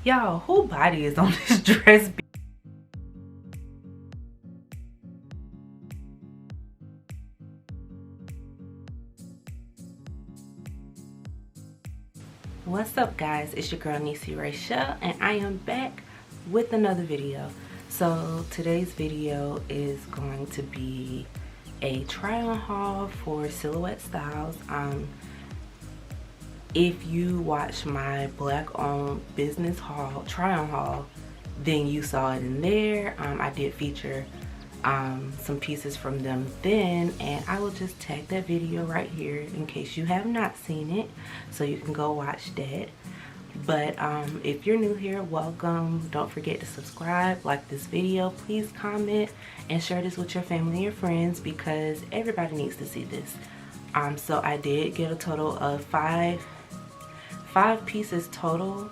Y'all, whole body is on this dress. What's up guys, it's your girl Neesyraychelle and I am back with another video. So today's video is going to be a try on haul for Silhouette Styles. If you watch my black owned business haul, try on haul, then you saw it in there. I did feature some pieces from them then, and I will just tag that video right here in case you have not seen it, so you can go watch that. But if you're new here, welcome. Don't forget to subscribe, like this video, please comment and share this with your family and your friends because everybody needs to see this. So I did get a total of five pieces total,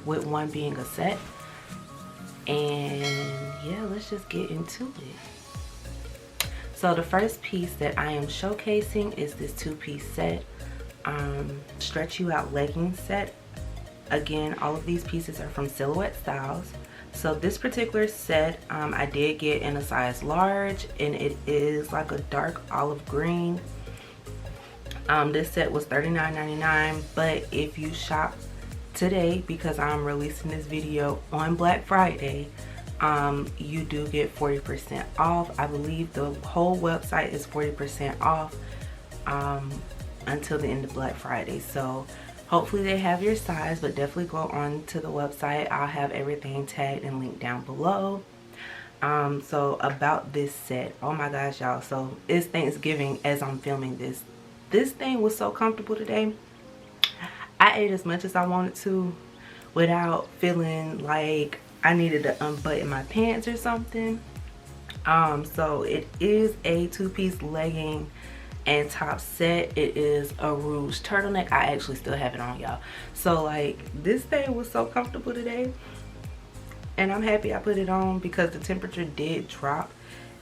with one being a set. And yeah, let's just get into it. So the first piece that I am showcasing is this two-piece set, stretch you out legging set. Again, all of these pieces are from Silhouette Styles. So this particular set I did get in a size large, and it is like a dark olive green. This set was $39.99, but if you shop today, because I'm releasing this video on Black Friday, you do get 40% off. I believe the whole website is 40% off until the end of Black Friday. So hopefully they have your size, but definitely go on to the website. I'll have everything tagged and linked down below. So about this set, oh my gosh y'all, so it's Thanksgiving as I'm filming this. This thing was so comfortable today. I ate as much as I wanted to without feeling like I needed to unbutton my pants or something. So it is a two-piece legging and top set. It is a rouge turtleneck. I actually still have it on, y'all. So like, this thing was so comfortable today, and I'm happy I put it on because the temperature did drop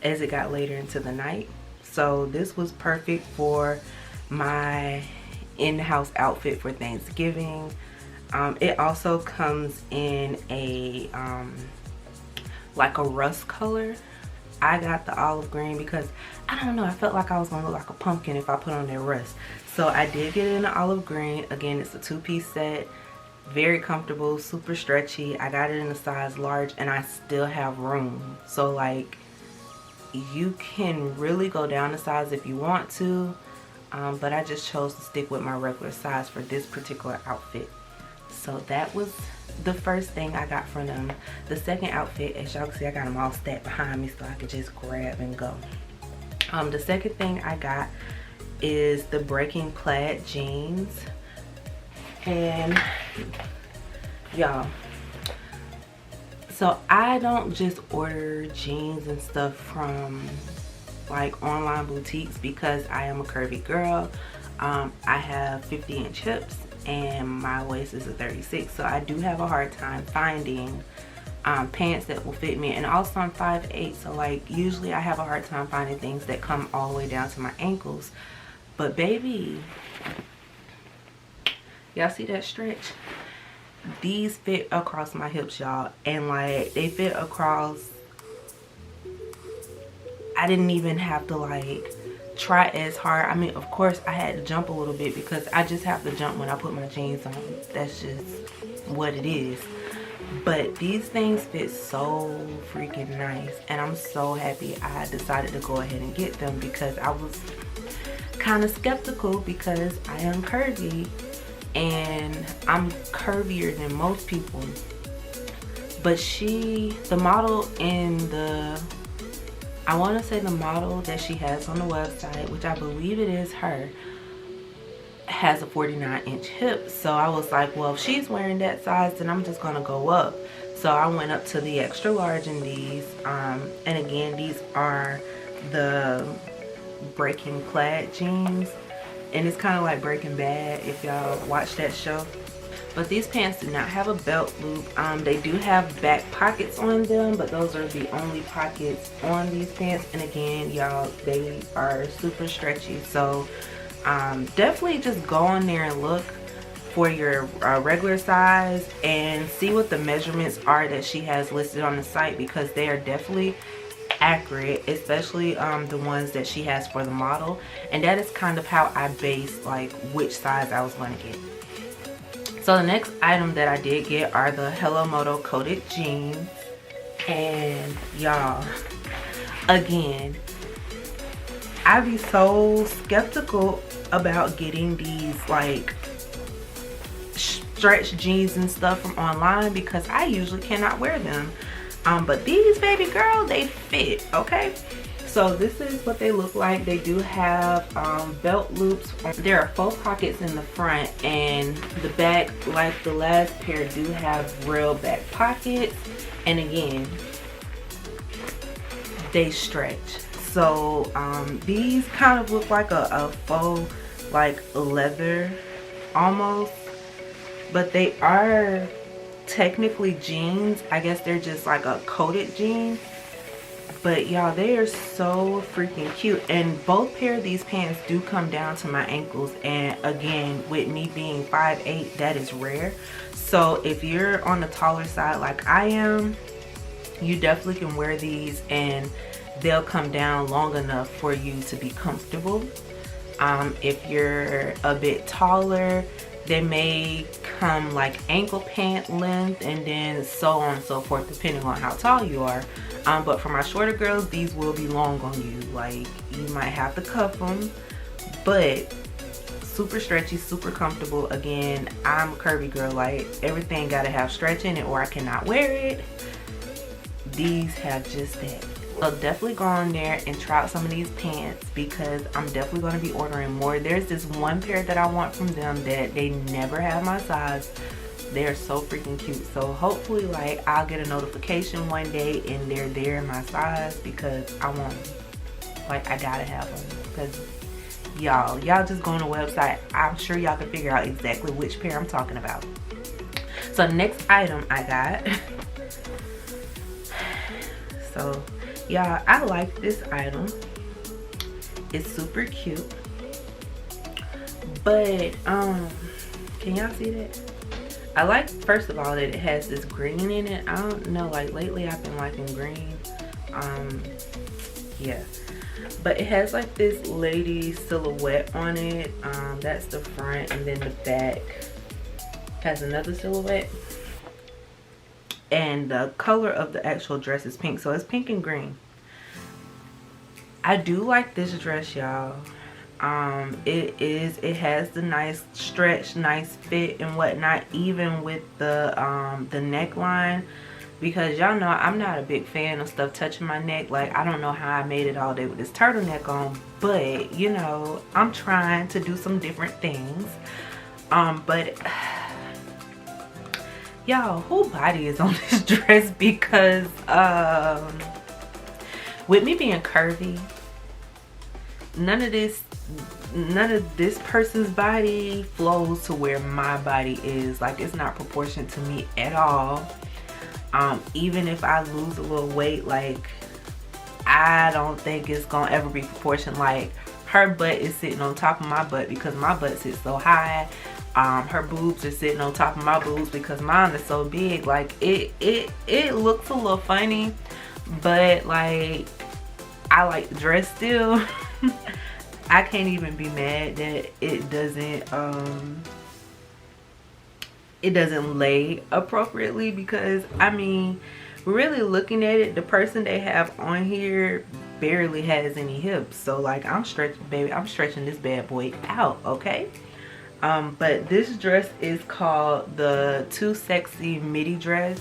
as it got later into the night. So this was perfect for my in-house outfit for Thanksgiving. It also comes in a like a rust color. I got the olive green because I don't know, I felt like I was gonna look like a pumpkin if I put on that rust. So I did get it in the olive green. Again, it's a two-piece set, very comfortable, super stretchy. I got it in a size large and I still have room. So like, you can really go down a size if you want to. But I just chose to stick with my regular size for this particular outfit. So that was the first thing I got from them. The second outfit, as y'all can see, I got them all stacked behind me so I could just grab and go. The second thing I got is the breaking plaid jeans. And y'all, so I don't just order jeans and stuff from like online boutiques because I am a curvy girl. I have 50-inch hips and my waist is a 36, so I do have a hard time finding pants that will fit me. And also I'm 5'8", so like usually I have a hard time finding things that come all the way down to my ankles. But baby, y'all see that stretch? These fit across my hips, y'all, and like they fit across. I didn't even have to like try as hard. I mean, of course I had to jump a little bit because I just have to jump when I put my jeans on. That's just what it is. But these things fit so freaking nice, and I'm so happy I decided to go ahead and get them because I was kind of skeptical because I am curvy and I'm curvier than most people. But the model in the, I want to say the model that she has on the website, which I believe it is her, has a 49-inch hip. So I was like, well, if she's wearing that size, then I'm just going to go up. So I went up to the extra large in these. And again, these are the breaking plaid jeans. And it's kind of like Breaking Bad, if y'all watch that show. But these pants do not have a belt loop. They do have back pockets on them, but those are the only pockets on these pants. And again, y'all, they are super stretchy. So definitely just go on there and look. for your regular size, and see what the measurements are that she has listed on the site, because they are definitely accurate, especially the ones that she has for the model. And that is kind of how I based like which size I was going to get. So the next item that I did get are the Hello Moto coated jeans. And y'all, again, I be so skeptical about getting these like stretch jeans and stuff from online, because I usually cannot wear them. But these, baby girl, they fit, okay? So this is what they look like. They do have belt loops. There are 4 pockets in the front, and the back, like the last pair, do have real back pockets. And again, they stretch. So these kind of look like a faux like leather almost, but they are technically jeans. I guess they're just like a coated jean. But y'all, they are so freaking cute. And both pair of these pants do come down to my ankles, and again, with me being 5'8", that is rare. So if you're on the taller side like I am, you definitely can wear these and they'll come down long enough for you to be comfortable. If you're a bit taller, they may come like ankle pant length, and then so on and so forth, depending on how tall you are. But for my shorter girls, these will be long on you. Like, you might have to cuff them, but super stretchy, super comfortable. Again, I'm a curvy girl, like everything gotta have stretch in it or I cannot wear it. These have just that. So definitely go on there and try out some of these pants, because I'm definitely going to be ordering more. There's this one pair that I want from them that they never have my size. They're so freaking cute. So hopefully, like, I'll get a notification one day and they're there in my size, because I want them. Like, I gotta have them, because y'all just go on the website. I'm sure y'all can figure out exactly which pair I'm talking about. So next item I got. So yeah, I like this item. It's super cute. But can y'all see that? I like, first of all, that it has this green in it. I don't know, like lately I've been liking green. Yeah. But it has like this lady silhouette on it. That's the front, and then the back has another silhouette. And the color of the actual dress is pink, so it's pink and green. I do like this dress, y'all. It has the nice stretch, nice fit and whatnot, even with the neckline, because y'all know I'm not a big fan of stuff touching my neck. Like, I don't know how I made it all day with this turtleneck on, but you know, I'm trying to do some different things. But y'all, whole body is on this dress, because with me being curvy, none of this person's body flows to where my body is. Like, it's not proportionate to me at all. Even if I lose a little weight, like, I don't think it's gonna ever be proportionate. Like, her butt is sitting on top of my butt because my butt sits so high. Her boobs are sitting on top of my boobs because mine is so big. Like, it looks a little funny, but like, I like the dress still. I can't even be mad that it doesn't lay appropriately, because I mean, really looking at it, the person they have on here barely has any hips. So like, I'm stretching, baby, I'm stretching this bad boy out, okay? But this dress is called the Too Sexy Midi dress.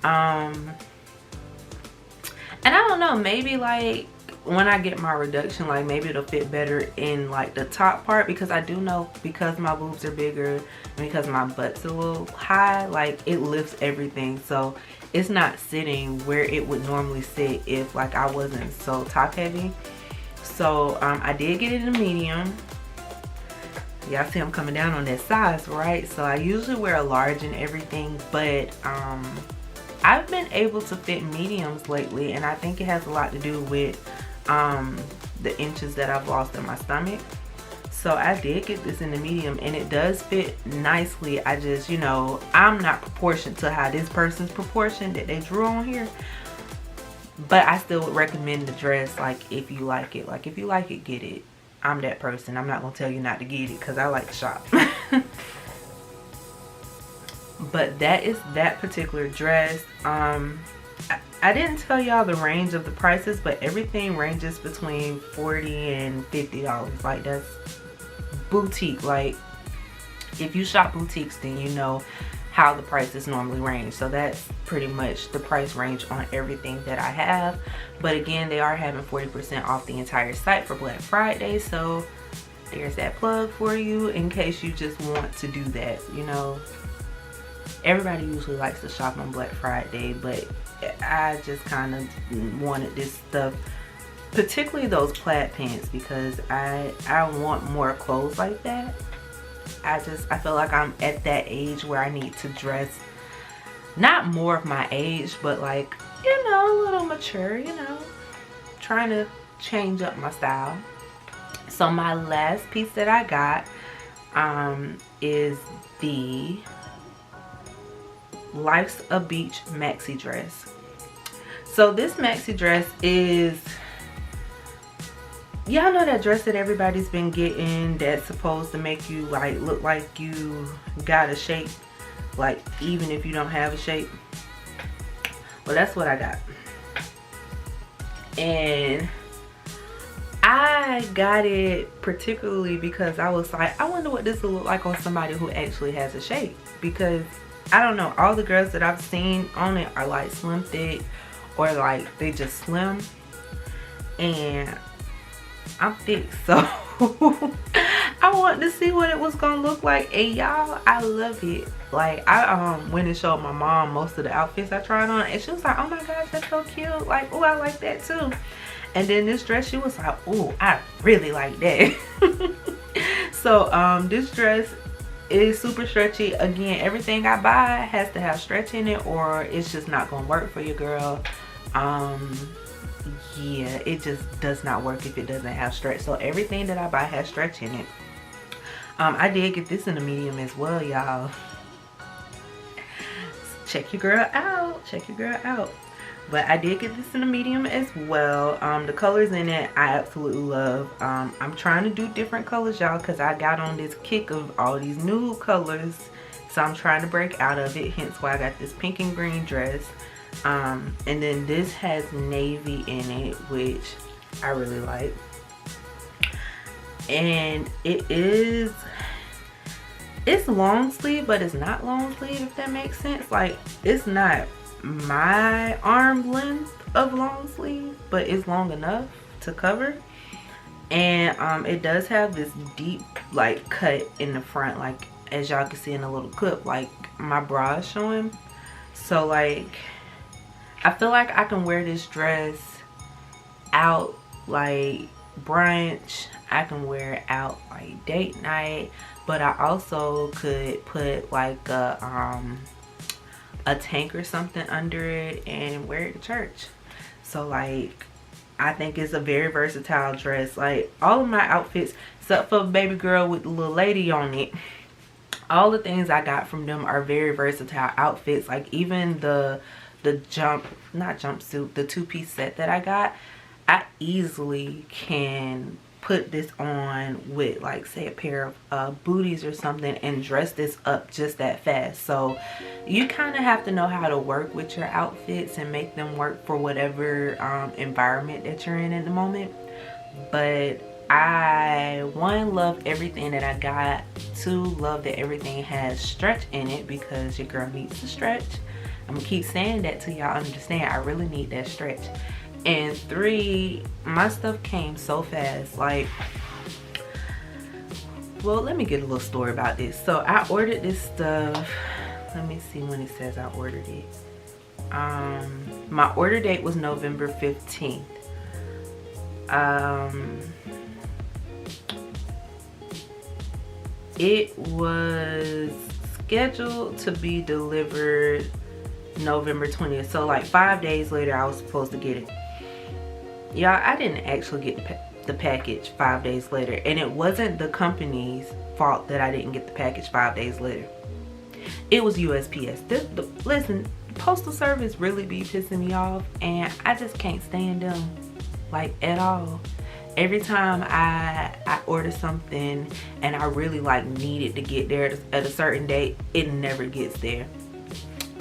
And I don't know, maybe like when I get my reduction, like maybe it'll fit better in like the top part, because I do know, because my boobs are bigger and because my butt's a little high, like it lifts everything, so it's not sitting where it would normally sit if like I wasn't so top heavy. So I did get it in a medium. Y'all see I'm coming down on that size, right? So I usually wear a large and everything, but I've been able to fit mediums lately, and I think it has a lot to do with the inches that I've lost in my stomach. So I did get this in the medium, and it does fit nicely. I just, you know, I'm not proportioned to how this person's proportioned that they drew on here. But I still would recommend the dress, like, if you like it. Like, if you like it, get it. I'm that person. I'm not going to tell you not to get it because I like to shop. But that is that particular dress. I didn't tell y'all the range of the prices, but everything ranges between $40 and $50. Like, that's boutique. Like, if you shop boutiques, then you know how the prices normally range. So that's pretty much the price range on everything that I have. But again, they are having 40% off the entire site for Black Friday. So there's that plug for you in case you just want to do that. You know, everybody usually likes to shop on Black Friday, but I just kind of wanted this stuff, particularly those plaid pants, because I want more clothes like that. I feel like I'm at that age where I need to dress not more of my age, but like, you know, a little mature, you know, trying to change up my style. So my last piece that I got is the Life's a Beach maxi dress. So this maxi dress is, y'all know that dress that everybody's been getting that's supposed to make you like look like you got a shape, like even if you don't have a shape? Well, that's what I got. And I got it particularly because I was like, I wonder what this will look like on somebody who actually has a shape. Because I don't know, all the girls that I've seen on it are like slim thick, or like they just slim, and I'm thick, so I wanted to see what it was gonna look like. And y'all, I love it. Like, I went and showed my mom most of the outfits I tried on, and she was like, oh my gosh, that's so cute. Like, oh, I like that too. And then this dress, she was like, oh, I really like that. So this dress is super stretchy. Again, everything I buy has to have stretch in it, or it's just not gonna work for your girl. Yeah, it just does not work if it doesn't have stretch. So everything that I buy has stretch in it. I did get this in a medium as well, y'all. Check your girl out, check your girl out. But I did get this in a medium as well. The colors in it I absolutely love. I'm trying to do different colors, y'all, because I got on this kick of all these nude colors, so I'm trying to break out of it, hence why I got this pink and green dress. And then this has navy in it, which I really like. And it's long sleeve, but it's not long sleeve, if that makes sense. Like, it's not my arm length of long sleeve, but it's long enough to cover. And it does have this deep like cut in the front, like as y'all can see in a little clip, like my bra is showing. So like, I feel like I can wear this dress out like brunch, I can wear it out like date night, but I also could put like a tank or something under it and wear it to church. So like, I think it's a very versatile dress. Like, all of my outfits except for baby girl with the little lady on it, all the things I got from them are very versatile outfits. Like, even the two-piece set that I got, I easily can put this on with, like, say a pair of booties or something and dress this up just that fast. So you kind of have to know how to work with your outfits and make them work for whatever environment that you're in at the moment. But I, one, love everything that I got. Two, love that everything has stretch in it because your girl needs to stretch. I'm gonna keep saying that till y'all understand I really need that stretch. And three, my stuff came so fast. Like, well, let me get a little story about this. So I ordered this stuff, let me see when it says I ordered it. My order date was November 15th. It was scheduled to be delivered November 20th. So like 5 days later I was supposed to get it. Y'all, I didn't actually get the package 5 days later. And it wasn't the company's fault that I didn't get the package 5 days later. It was USPS. Listen, postal service really be pissing me off, and I just can't stand them, like, at all. Every time I order something and I really like need it to get there at a certain date, it never gets there.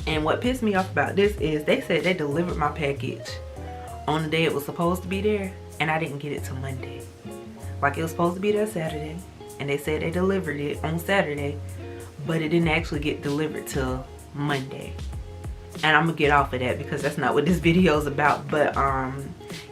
And what pissed me off about this is they said they delivered my package on the day it was supposed to be there, and I didn't get it till Monday. Like, it was supposed to be there Saturday, and they said they delivered it on Saturday, but it didn't actually get delivered till Monday. And I'm gonna get off of that because that's not what this video is about. But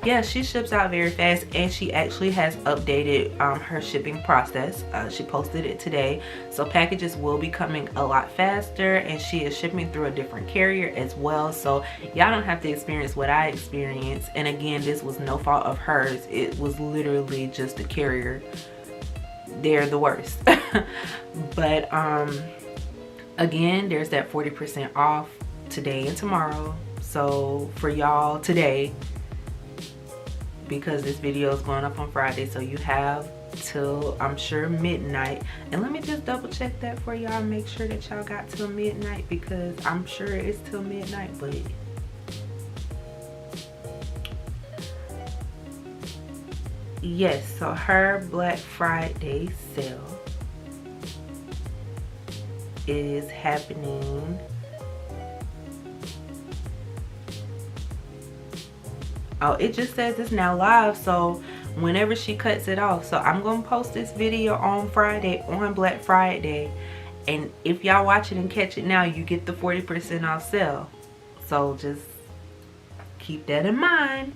yeah, she ships out very fast, and she actually has updated her shipping process. She posted it today, so packages will be coming a lot faster, and she is shipping through a different carrier as well, so y'all don't have to experience what I experienced. And again, this was no fault of hers, it was literally just the carrier. They're the worst. But again, there's that 40% off today and tomorrow. So for y'all today, because this video is going up on Friday, so you have till, I'm sure, midnight. And let me just double check that for y'all, make sure that y'all got till midnight, because I'm sure it's till midnight. But yes, so her Black Friday sale is happening. Oh, it just says it's now live, so whenever she cuts it off. So I'm gonna post this video on Friday, on Black Friday, and if y'all watch it and catch it now, you get the 40% off sale. So just keep that in mind.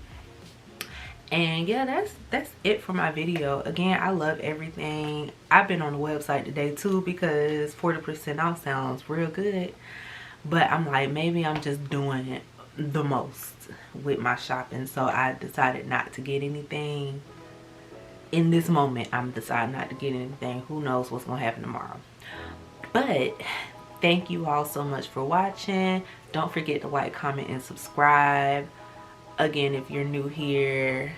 And yeah, that's it for my video. Again, I love everything. I've been on the website today too because 40% off sounds real good, but I'm like, maybe I'm just doing it the most with my shopping, so I decided not to get anything in this moment. I'm deciding not to get anything. Who knows what's gonna happen tomorrow. But thank you all so much for watching. Don't forget to like, comment, and subscribe. Again, if you're new here,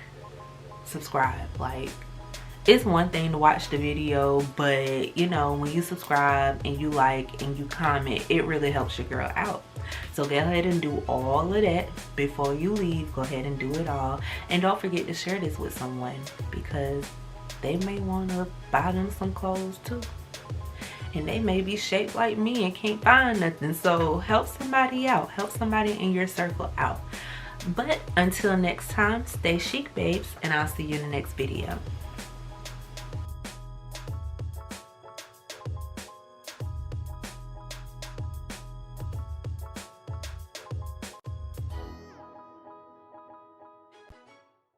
subscribe. Like, it's one thing to watch the video, but you know, when you subscribe and you like and you comment, it really helps your girl out. So go ahead and do all of that before you leave. Go ahead and do it all, and don't forget to share this with someone, because they may want to buy them some clothes too, and they may be shaped like me and can't find nothing. So help somebody out, help somebody in your circle out. But until next time, stay chic, babes, and I'll see you in the next video.